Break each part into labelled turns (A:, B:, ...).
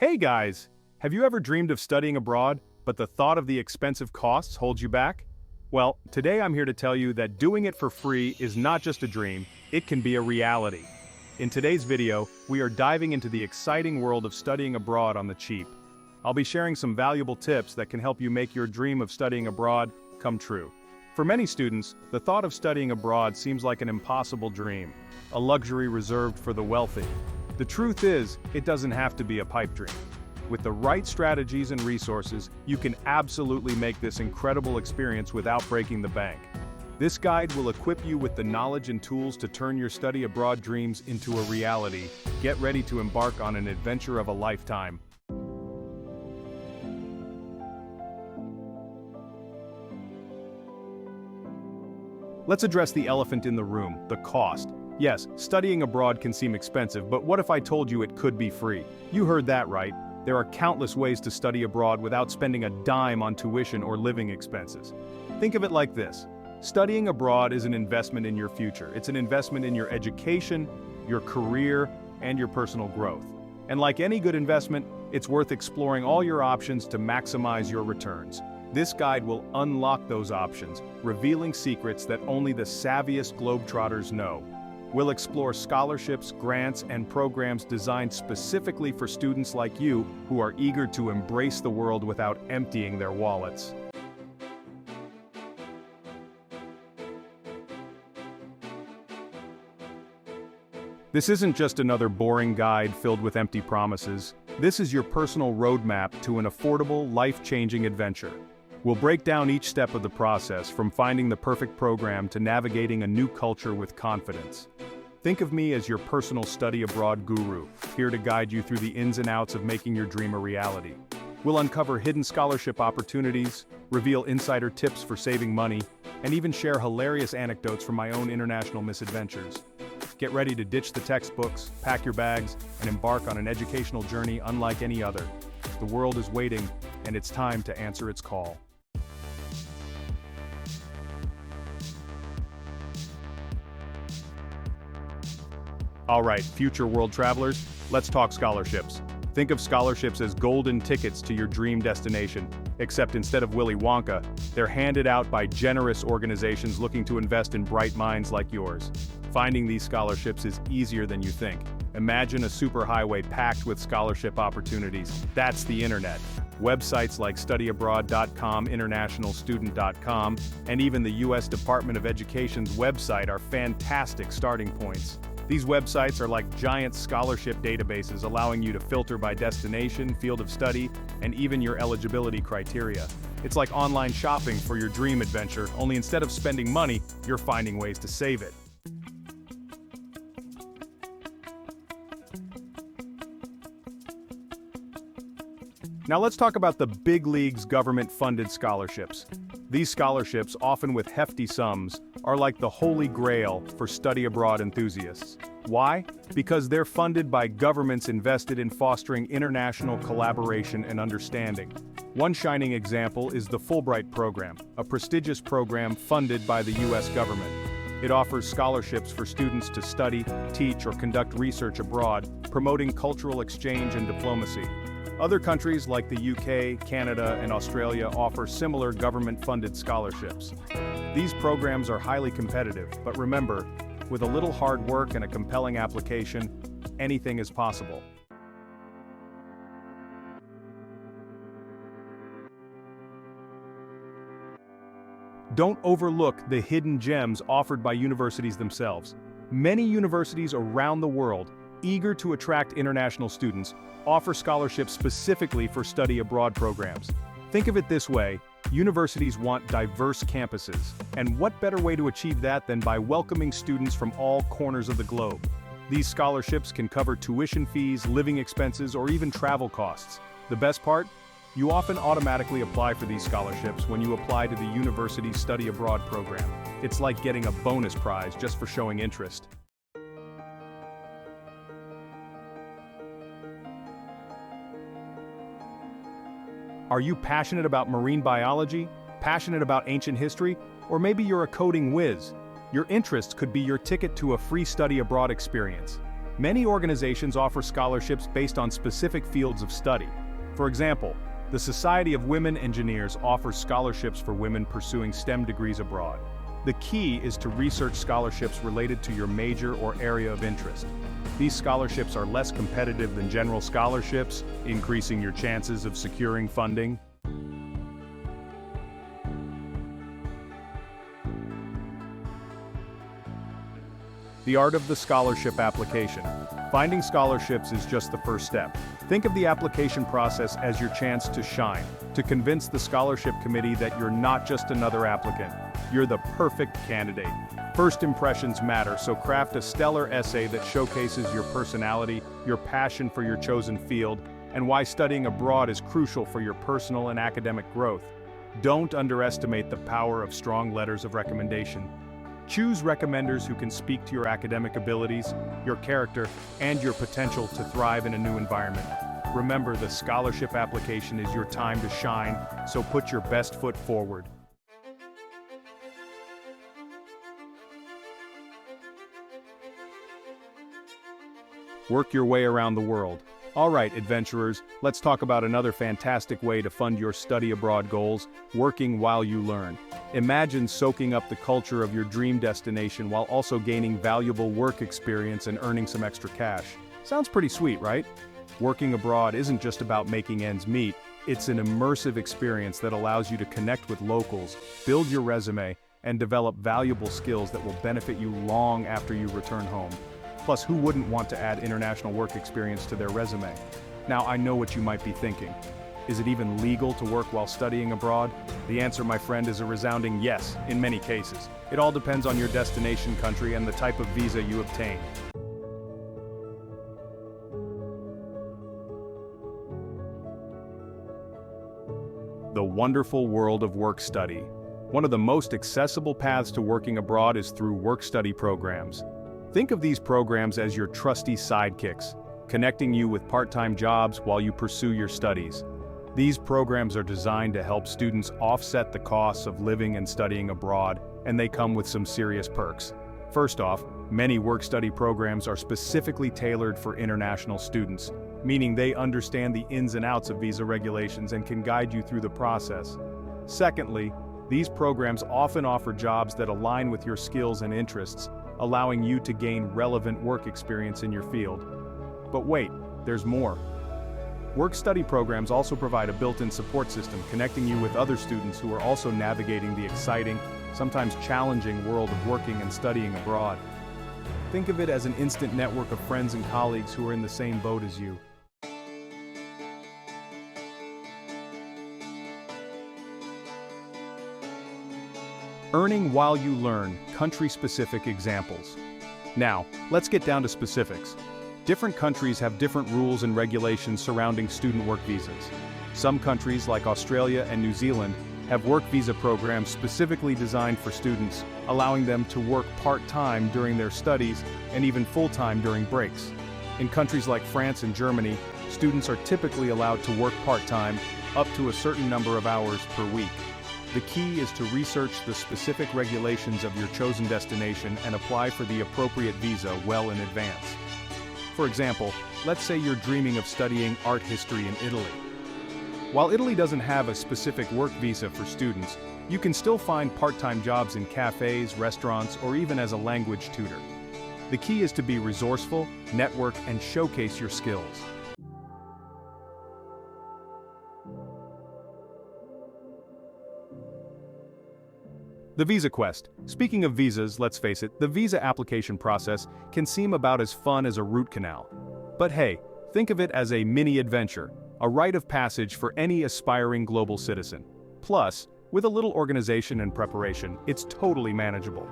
A: Hey guys! Have you ever dreamed of studying abroad, but the thought of the expensive costs holds you back? Well, today I'm here to tell you that doing it for free is not just a dream, it can be a reality. In today's video, we are diving into the exciting world of studying abroad on the cheap. I'll be sharing some valuable tips that can help you make your dream of studying abroad come true. For many students, the thought of studying abroad seems like an impossible dream, a luxury reserved for the wealthy. The truth is, it doesn't have to be a pipe dream. With the right strategies and resources, you can absolutely make this incredible experience without breaking the bank. This guide will equip you with the knowledge and tools to turn your study abroad dreams into a reality. Get ready to embark on an adventure of a lifetime. Let's address the elephant in the room, the cost. Yes, studying abroad can seem expensive, but what if I told you it could be free? You heard that right. There are countless ways to study abroad without spending a dime on tuition or living expenses. Think of it like this. Studying abroad is an investment in your future. It's an investment in your education, your career, and your personal growth. And like any good investment, it's worth exploring all your options to maximize your returns. This guide will unlock those options, revealing secrets that only the savviest globetrotters know. We'll explore scholarships, grants, and programs designed specifically for students like you who are eager to embrace the world without emptying their wallets. This isn't just another boring guide filled with empty promises. This is your personal roadmap to an affordable, life-changing adventure. We'll break down each step of the process, from finding the perfect program to navigating a new culture with confidence. Think of me as your personal study abroad guru, here to guide you through the ins and outs of making your dream a reality. We'll uncover hidden scholarship opportunities, reveal insider tips for saving money, and even share hilarious anecdotes from my own international misadventures. Get ready to ditch the textbooks, pack your bags, and embark on an educational journey unlike any other. The world is waiting, and it's time to answer its call. All right, future world travelers, let's talk scholarships. Think of scholarships as golden tickets to your dream destination, except instead of Willy Wonka, they're handed out by generous organizations looking to invest in bright minds like yours. Finding these scholarships is easier than you think. Imagine a superhighway packed with scholarship opportunities. That's the internet. Websites like studyabroad.com, internationalstudent.com, and even the U.S. Department of Education's website are fantastic starting points. These websites are like giant scholarship databases, allowing you to filter by destination, field of study, and even your eligibility criteria. It's like online shopping for your dream adventure, only instead of spending money, you're finding ways to save it. Now let's talk about the big leagues government-funded scholarships. These scholarships, often with hefty sums, are like the holy grail for study abroad enthusiasts. Why? Because they're funded by governments invested in fostering international collaboration and understanding. One shining example is the Fulbright program, a prestigious program funded by the U.S. government. It offers scholarships for students to study, teach, or conduct research abroad, promoting cultural exchange and diplomacy. Other countries like the UK, Canada, and Australia offer similar government-funded scholarships. These programs are highly competitive, but remember, with a little hard work and a compelling application, anything is possible. Don't overlook the hidden gems offered by universities themselves. Many universities around the world, eager to attract international students, offer scholarships specifically for study abroad programs. Think of it this way, universities want diverse campuses, and what better way to achieve that than by welcoming students from all corners of the globe? These scholarships can cover tuition fees, living expenses, or even travel costs. The best part? You often automatically apply for these scholarships when you apply to the university's study abroad program. It's like getting a bonus prize just for showing interest. Are you passionate about marine biology, passionate about ancient history, or maybe you're a coding whiz? Your interests could be your ticket to a free study abroad experience. Many organizations offer scholarships based on specific fields of study. For example, the Society of Women Engineers offers scholarships for women pursuing STEM degrees abroad. The key is to research scholarships related to your major or area of interest. These scholarships are less competitive than general scholarships, increasing your chances of securing funding. The art of the scholarship application. Finding scholarships is just the first step. Think of the application process as your chance to shine, to convince the scholarship committee that you're not just another applicant, you're the perfect candidate. First impressions matter, so craft a stellar essay that showcases your personality, your passion for your chosen field, and why studying abroad is crucial for your personal and academic growth. Don't underestimate the power of strong letters of recommendation. Choose recommenders who can speak to your academic abilities, your character, and your potential to thrive in a new environment. Remember, the scholarship application is your time to shine, so put your best foot forward. Work your way around the world. Alright, adventurers, let's talk about another fantastic way to fund your study abroad goals, working while you learn. Imagine soaking up the culture of your dream destination while also gaining valuable work experience and earning some extra cash. Sounds pretty sweet, right? Working abroad isn't just about making ends meet, it's an immersive experience that allows you to connect with locals, build your resume, and develop valuable skills that will benefit you long after you return home. Plus, who wouldn't want to add international work experience to their resume? Now, I know what you might be thinking. Is it even legal to work while studying abroad? The answer, my friend, is a resounding yes, in many cases. It all depends on your destination country and the type of visa you obtain. The wonderful world of work study. One of the most accessible paths to working abroad is through work-study programs. Think of these programs as your trusty sidekicks, connecting you with part-time jobs while you pursue your studies. These programs are designed to help students offset the costs of living and studying abroad, and they come with some serious perks. First off, many work-study programs are specifically tailored for international students, meaning they understand the ins and outs of visa regulations and can guide you through the process. Secondly, these programs often offer jobs that align with your skills and interests, allowing you to gain relevant work experience in your field. But wait, there's more. Work-study programs also provide a built-in support system connecting you with other students who are also navigating the exciting, sometimes challenging world of working and studying abroad. Think of it as an instant network of friends and colleagues who are in the same boat as you. Earning while you learn, country-specific examples. Now, let's get down to specifics. Different countries have different rules and regulations surrounding student work visas. Some countries, like Australia and New Zealand, have work visa programs specifically designed for students, allowing them to work part-time during their studies and even full-time during breaks. In countries like France and Germany, students are typically allowed to work part-time, up to a certain number of hours per week. The key is to research the specific regulations of your chosen destination and apply for the appropriate visa well in advance. For example, let's say you're dreaming of studying art history in Italy. While Italy doesn't have a specific work visa for students, you can still find part-time jobs in cafes, restaurants, or even as a language tutor. The key is to be resourceful, network, and showcase your skills. The visa quest. Speaking of visas, let's face it, the visa application process can seem about as fun as a root canal. But hey, think of it as a mini adventure, a rite of passage for any aspiring global citizen. Plus, with a little organization and preparation, it's totally manageable.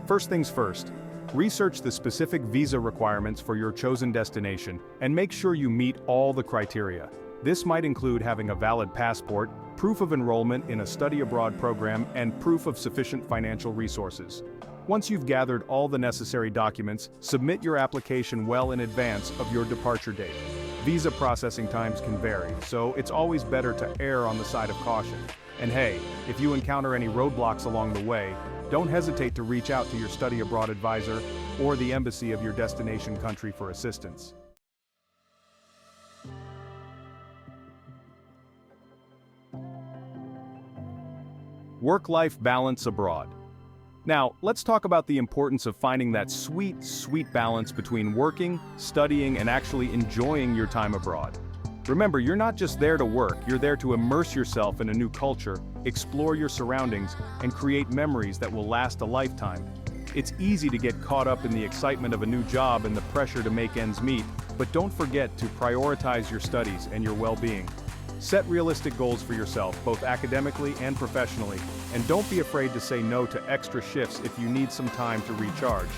A: First things first, research the specific visa requirements for your chosen destination and make sure you meet all the criteria. This might include having a valid passport, proof of enrollment in a study abroad program, and proof of sufficient financial resources. Once you've gathered all the necessary documents, submit your application well in advance of your departure date. Visa processing times can vary, so it's always better to err on the side of caution. And hey, if you encounter any roadblocks along the way, don't hesitate to reach out to your study abroad advisor or the embassy of your destination country for assistance. Work-life balance abroad. Now, let's talk about the importance of finding that sweet, sweet balance between working, studying, and actually enjoying your time abroad. Remember, you're not just there to work, you're there to immerse yourself in a new culture, explore your surroundings, and create memories that will last a lifetime. It's easy to get caught up in the excitement of a new job and the pressure to make ends meet, but don't forget to prioritize your studies and your well-being. Set realistic goals for yourself, both academically and professionally, and don't be afraid to say no to extra shifts if you need some time to recharge.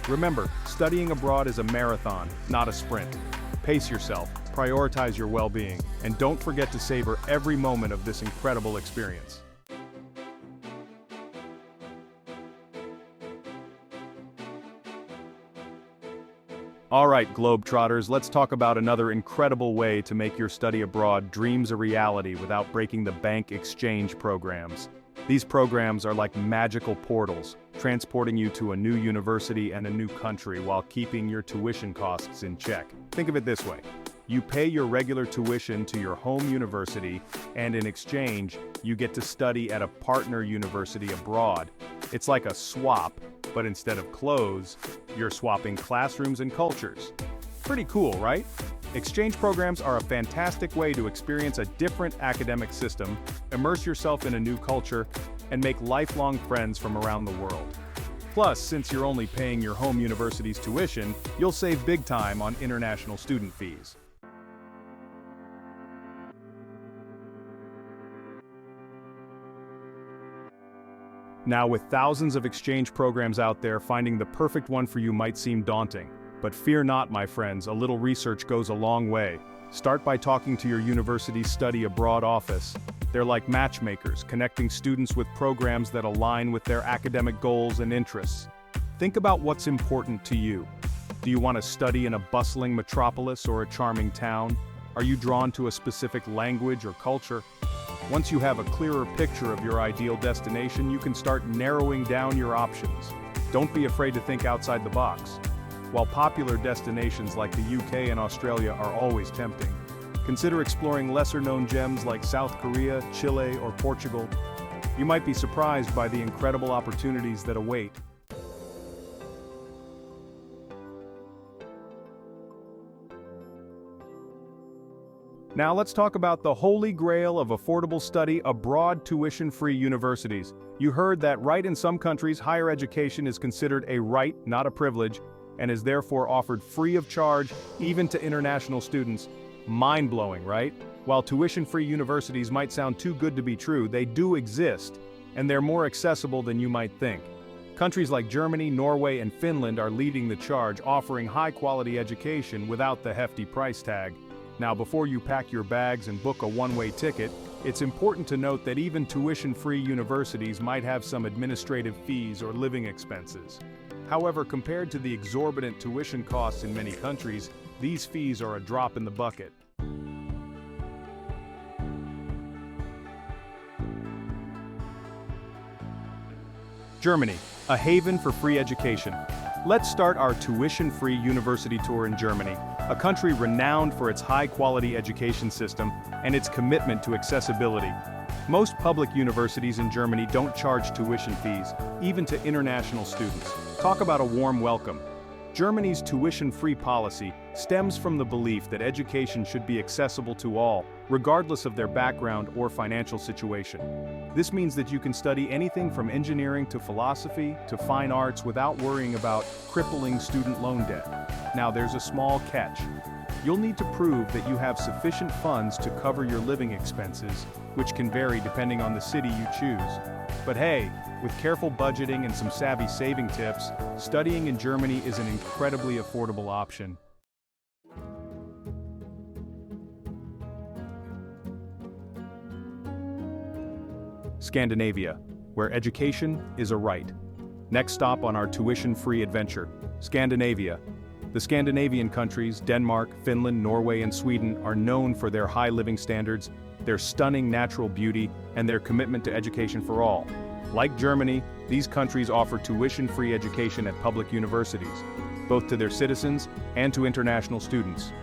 A: Remember, studying abroad is a marathon, not a sprint. Pace yourself, prioritize your well-being, and don't forget to savor every moment of this incredible experience. Alright, Globetrotters, let's talk about another incredible way to make your study abroad dreams a reality without breaking the bank exchange programs. These programs are like magical portals, transporting you to a new university and a new country while keeping your tuition costs in check. Think of it this way. You pay your regular tuition to your home university, and in exchange, you get to study at a partner university abroad. It's like a swap, but instead of clothes, you're swapping classrooms and cultures. Pretty cool, right? Exchange programs are a fantastic way to experience a different academic system, immerse yourself in a new culture, and make lifelong friends from around the world. Plus, since you're only paying your home university's tuition, you'll save big time on international student fees. Now, with thousands of exchange programs out there, finding the perfect one for you might seem daunting. But fear not, my friends, a little research goes a long way. Start by talking to your university's study abroad office. They're like matchmakers, connecting students with programs that align with their academic goals and interests. Think about what's important to you. Do you want to study in a bustling metropolis or a charming town? Are you drawn to a specific language or culture? Once you have a clearer picture of your ideal destination, you can start narrowing down your options. Don't be afraid to think outside the box. While popular destinations like the UK and Australia are always tempting, consider exploring lesser-known gems like South Korea, Chile, or Portugal. You might be surprised by the incredible opportunities that await. Now let's talk about the holy grail of affordable study abroad tuition-free universities. You heard that right. In some countries, higher education is considered a right, not a privilege, and is therefore offered free of charge even to international students. Mind-blowing, right? While tuition-free universities might sound too good to be true, they do exist, and they're more accessible than you might think. Countries like Germany, Norway, and Finland are leading the charge, offering high-quality education without the hefty price tag. Now, before you pack your bags and book a one-way ticket, it's important to note that even tuition-free universities might have some administrative fees or living expenses. However, compared to the exorbitant tuition costs in many countries, these fees are a drop in the bucket. Germany, a haven for free education. Let's start our tuition-free university tour in Germany, a country renowned for its high-quality education system and its commitment to accessibility. Most public universities in Germany don't charge tuition fees, even to international students. Talk about a warm welcome. Germany's tuition-free policy stems from the belief that education should be accessible to all, regardless of their background or financial situation. This means that you can study anything from engineering to philosophy to fine arts without worrying about crippling student loan debt. Now, there's a small catch. You'll need to prove that you have sufficient funds to cover your living expenses, which can vary depending on the city you choose. But hey, with careful budgeting and some savvy saving tips, studying in Germany is an incredibly affordable option. Scandinavia, where education is a right. Next stop on our tuition-free adventure, Scandinavia. The Scandinavian countries, Denmark, Finland, Norway, and Sweden, are known for their high living standards, their stunning natural beauty, and their commitment to education for all. Like Germany, these countries offer tuition-free education at public universities, both to their citizens and to international students.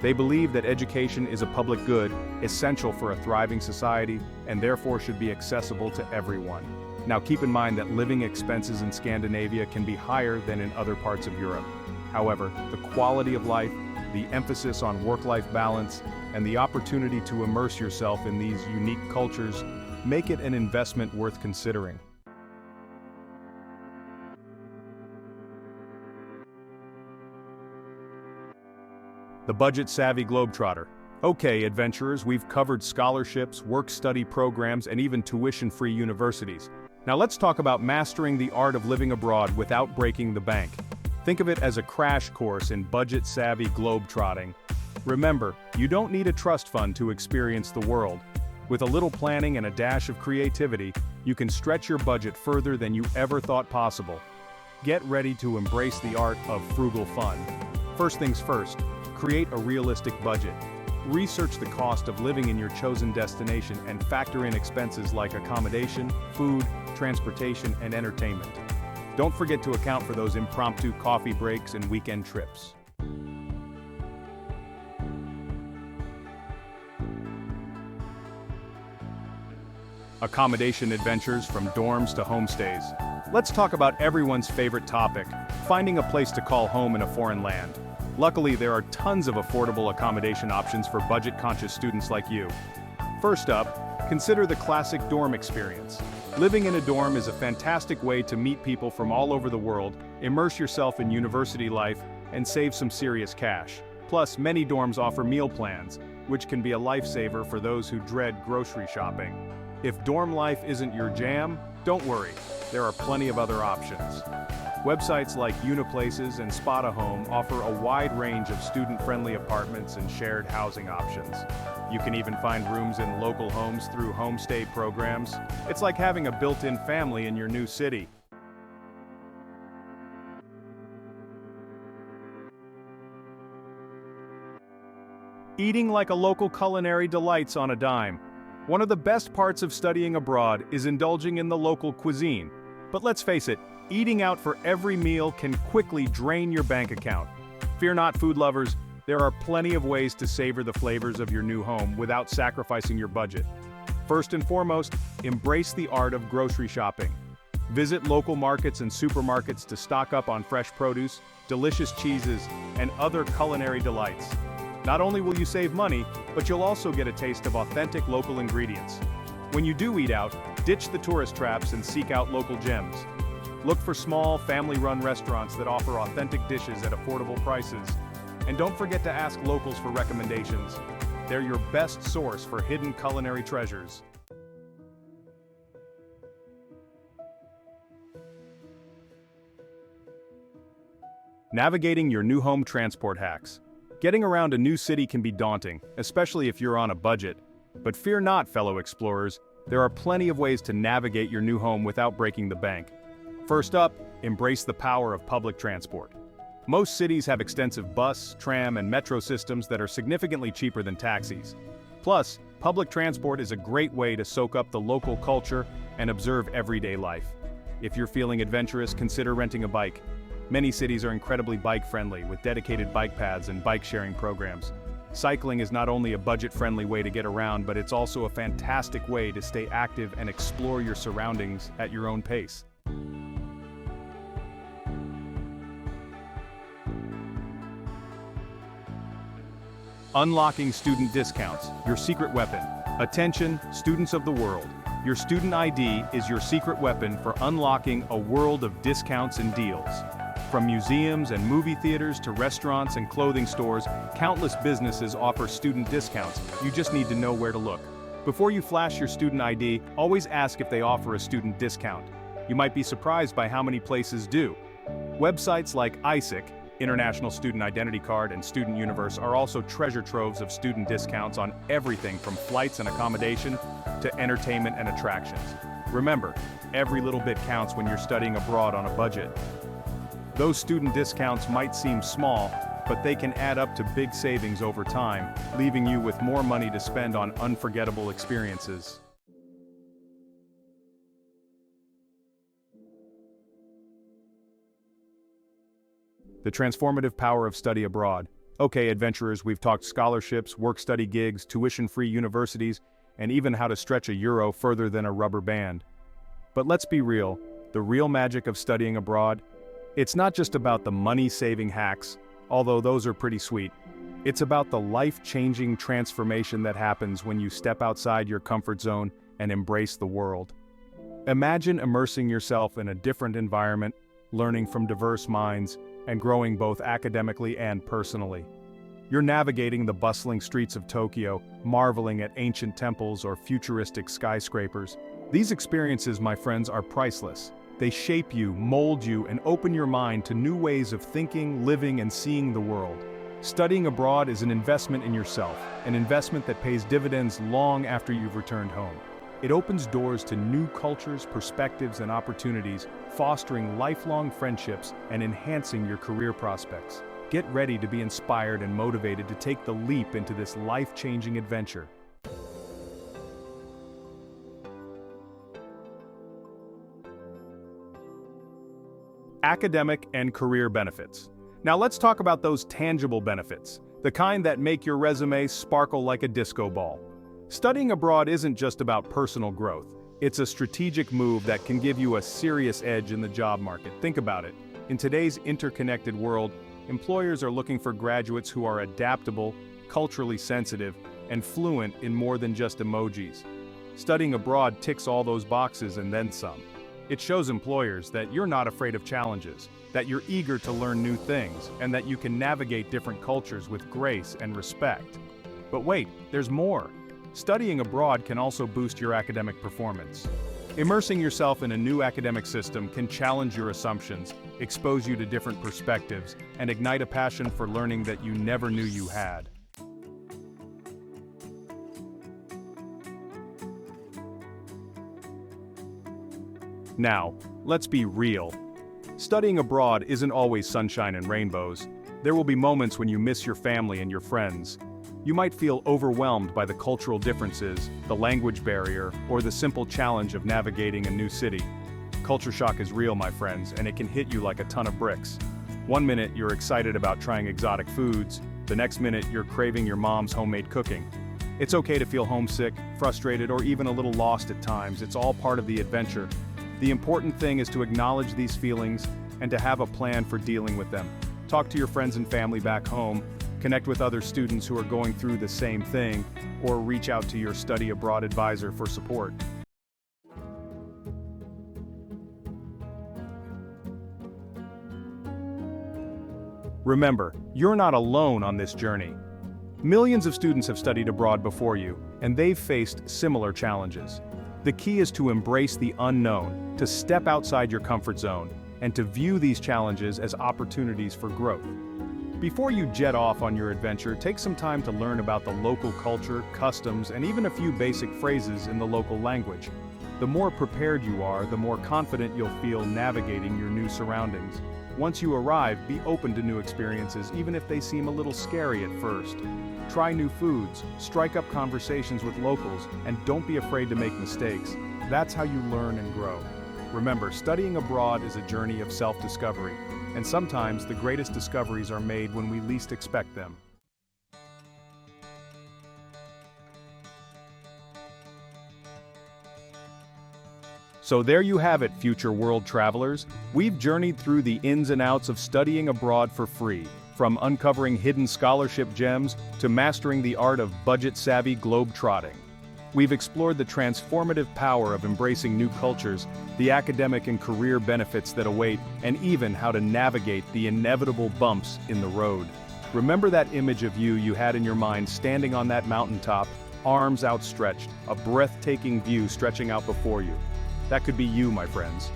A: They believe that education is a public good, essential for a thriving society, and therefore should be accessible to everyone. Now keep in mind that living expenses in Scandinavia can be higher than in other parts of Europe. However, the quality of life, the emphasis on work-life balance, and the opportunity to immerse yourself in these unique cultures make it an investment worth considering. The budget-savvy globetrotter. Okay, adventurers, we've covered scholarships, work-study programs, and even tuition-free universities. Now let's talk about mastering the art of living abroad without breaking the bank. Think of it as a crash course in budget-savvy globetrotting. Remember, you don't need a trust fund to experience the world. With a little planning and a dash of creativity, you can stretch your budget further than you ever thought possible. Get ready to embrace the art of frugal fun. First things first, create a realistic budget. Research the cost of living in your chosen destination and factor in expenses like accommodation, food, transportation, and entertainment. Don't forget to account for those impromptu coffee breaks and weekend trips. Accommodation adventures from dorms to homestays. Let's talk about everyone's favorite topic, finding a place to call home in a foreign land. Luckily, there are tons of affordable accommodation options for budget-conscious students like you. First up, consider the classic dorm experience. Living in a dorm is a fantastic way to meet people from all over the world, immerse yourself in university life, and save some serious cash. Plus, many dorms offer meal plans, which can be a lifesaver for those who dread grocery shopping. If dorm life isn't your jam, don't worry, there are plenty of other options. Websites like Uniplaces and Spotahome offer a wide range of student-friendly apartments and shared housing options. You can even find rooms in local homes through homestay programs. It's like having a built-in family in your new city. Eating like a local culinary delights on a dime. One of the best parts of studying abroad is indulging in the local cuisine. But let's face it, eating out for every meal can quickly drain your bank account. Fear not, food lovers, there are plenty of ways to savor the flavors of your new home without sacrificing your budget. First and foremost, embrace the art of grocery shopping. Visit local markets and supermarkets to stock up on fresh produce, delicious cheeses, and other culinary delights. Not only will you save money, but you'll also get a taste of authentic local ingredients. When you do eat out, ditch the tourist traps and seek out local gems. Look for small, family-run restaurants that offer authentic dishes at affordable prices. And don't forget to ask locals for recommendations. They're your best source for hidden culinary treasures. Navigating your new home transport hacks. Getting around a new city can be daunting, especially if you're on a budget. But fear not, fellow explorers, there are plenty of ways to navigate your new home without breaking the bank. First up, embrace the power of public transport. Most cities have extensive bus, tram, and metro systems that are significantly cheaper than taxis. Plus, public transport is a great way to soak up the local culture and observe everyday life. If you're feeling adventurous, consider renting a bike. Many cities are incredibly bike-friendly with dedicated bike paths and bike-sharing programs. Cycling is not only a budget-friendly way to get around, but it's also a fantastic way to stay active and explore your surroundings at your own pace. Unlocking student discounts, your secret weapon. Attention, students of the world. Your student ID is your secret weapon for unlocking a world of discounts and deals. From museums and movie theaters to restaurants and clothing stores, countless businesses offer student discounts. You just need to know where to look. Before you flash your student ID, always ask if they offer a student discount. You might be surprised by how many places do. Websites like ISIC, International Student Identity Card, and Student Universe are also treasure troves of student discounts on everything from flights and accommodation to entertainment and attractions. Remember, every little bit counts when you're studying abroad on a budget. Those student discounts might seem small, but they can add up to big savings over time, leaving you with more money to spend on unforgettable experiences. The transformative power of study abroad. Okay, adventurers, we've talked scholarships, work-study gigs, tuition-free universities, and even how to stretch a euro further than a rubber band. But let's be real, the real magic of studying abroad? It's not just about the money-saving hacks, although those are pretty sweet. It's about the life-changing transformation that happens when you step outside your comfort zone and embrace the world. Imagine immersing yourself in a different environment, learning from diverse minds, and growing both academically and personally. You're navigating the bustling streets of Tokyo, marveling at ancient temples or futuristic skyscrapers. These experiences, my friends, are priceless. They shape you, mold you, and open your mind to new ways of thinking, living, and seeing the world. Studying abroad is an investment in yourself, an investment that pays dividends long after you've returned home. It opens doors to new cultures, perspectives, and opportunities, fostering lifelong friendships and enhancing your career prospects. Get ready to be inspired and motivated to take the leap into this life-changing adventure. Academic and career benefits. Now let's talk about those tangible benefits, the kind that make your resume sparkle like a disco ball. Studying abroad isn't just about personal growth. It's a strategic move that can give you a serious edge in the job market. Think about it. In today's interconnected world, employers are looking for graduates who are adaptable, culturally sensitive, and fluent in more than just emojis. Studying abroad ticks all those boxes and then some. It shows employers that you're not afraid of challenges, that you're eager to learn new things, and that you can navigate different cultures with grace and respect. But wait, there's more. Studying abroad can also boost your academic performance. Immersing yourself in a new academic system can challenge your assumptions, expose you to different perspectives, and ignite a passion for learning that you never knew you had. Now, let's be real. Studying abroad isn't always sunshine and rainbows. There will be moments when you miss your family and your friends. You might feel overwhelmed by the cultural differences, the language barrier, or the simple challenge of navigating a new city. Culture shock is real, my friends, and it can hit you like a ton of bricks. One minute you're excited about trying exotic foods, the next minute you're craving your mom's homemade cooking. It's okay to feel homesick, frustrated, or even a little lost at times. It's all part of the adventure. The important thing is to acknowledge these feelings and to have a plan for dealing with them. Talk to your friends and family back home, connect with other students who are going through the same thing, or reach out to your study abroad advisor for support. Remember, you're not alone on this journey. Millions of students have studied abroad before you, and they've faced similar challenges. The key is to embrace the unknown, to step outside your comfort zone, and to view these challenges as opportunities for growth. Before you jet off on your adventure, take some time to learn about the local culture, customs, and even a few basic phrases in the local language. The more prepared you are, the more confident you'll feel navigating your new surroundings. Once you arrive, be open to new experiences, even if they seem a little scary at first. Try new foods, strike up conversations with locals, and don't be afraid to make mistakes. That's how you learn and grow. Remember, studying abroad is a journey of self-discovery, and sometimes the greatest discoveries are made when we least expect them. So there you have it, future world travelers. We've journeyed through the ins and outs of studying abroad for free, from uncovering hidden scholarship gems to mastering the art of budget-savvy globe-trotting. We've explored the transformative power of embracing new cultures, the academic and career benefits that await, and even how to navigate the inevitable bumps in the road. Remember that image of you had in your mind standing on that mountaintop, arms outstretched, a breathtaking view stretching out before you. That could be you, my friends.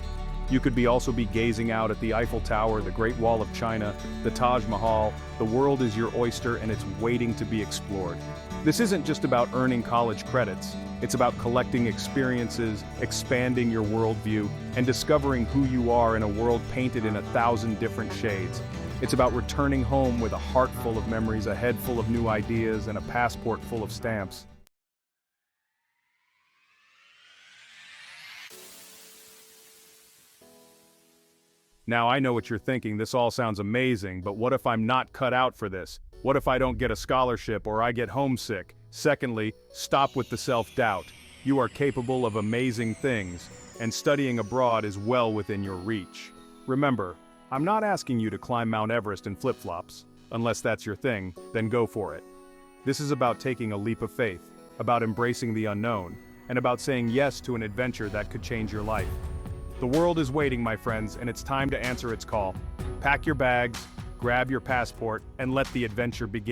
A: You could also be gazing out at the Eiffel Tower, the Great Wall of China, the Taj Mahal. The world is your oyster and it's waiting to be explored. This isn't just about earning college credits. It's about collecting experiences, expanding your worldview, and discovering who you are in a world painted in 1,000 different shades. It's about returning home with a heart full of memories, a head full of new ideas, and a passport full of stamps. Now I know what you're thinking, this all sounds amazing, but what if I'm not cut out for this? What if I don't get a scholarship or I get homesick? Secondly, stop with the self-doubt. You are capable of amazing things, and studying abroad is well within your reach. Remember, I'm not asking you to climb Mount Everest in flip-flops. Unless that's your thing, then go for it. This is about taking a leap of faith, about embracing the unknown, and about saying yes to an adventure that could change your life. The world is waiting, my friends, and it's time to answer its call. Pack your bags, grab your passport, and let the adventure begin.